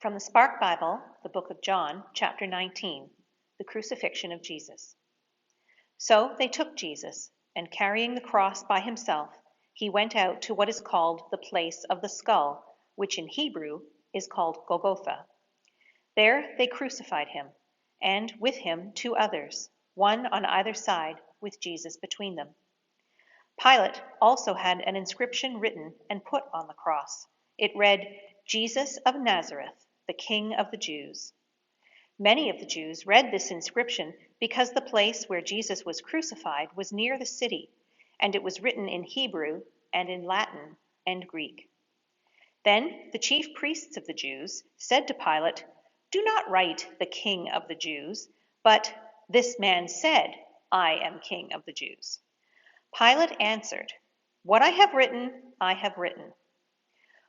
From the Spark Bible, the book of John, chapter 19, the Crucifixion of Jesus. So they took Jesus, and carrying the cross by himself, he went out to what is called the place of the skull, which in Hebrew is called Golgotha. There they crucified him, and with him two others, one on either side, with Jesus between them. Pilate also had an inscription written and put on the cross. It read, "Jesus of Nazareth, the King of the Jews." Many of the Jews read this inscription because the place where Jesus was crucified was near the city, and it was written in Hebrew and in Latin and Greek. Then the chief priests of the Jews said to Pilate, "Do not write the King of the Jews, but this man said, 'I am King of the Jews.'" Pilate answered, "What I have written, I have written."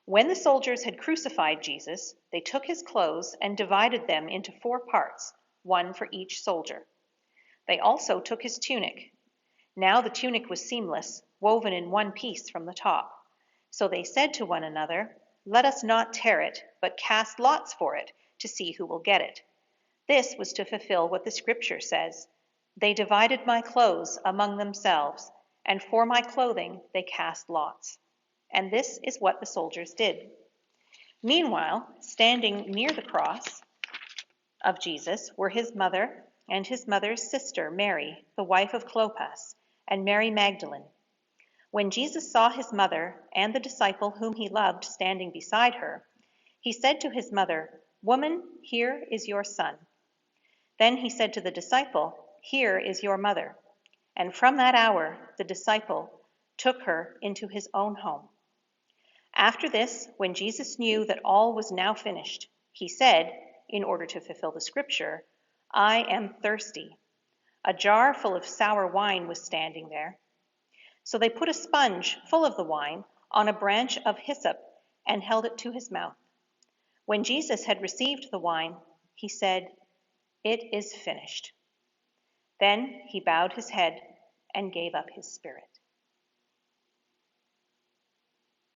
When the soldiers had crucified Jesus, they took his clothes and divided them into 4 parts, one for each soldier. They also took his tunic. Now the tunic was seamless, woven in one piece from the top. So they said to one another, "Let us not tear it, but cast lots for it, to see who will get it." This was to fulfill what the scripture says, "They divided my clothes among themselves, and for my clothing they cast lots." And this is what the soldiers did. Meanwhile, standing near the cross of Jesus were his mother and his mother's sister, Mary, the wife of Clopas, and Mary Magdalene. When Jesus saw his mother and the disciple whom he loved standing beside her, he said to his mother, "Woman, here is your son." Then he said to the disciple, "Here is your mother." And from that hour, the disciple took her into his own home. After this, when Jesus knew that all was now finished, he said, in order to fulfill the scripture, "I am thirsty." A jar full of sour wine was standing there. So they put a sponge full of the wine on a branch of hyssop and held it to his mouth. When Jesus had received the wine, he said, "It is finished." Then he bowed his head and gave up his spirit.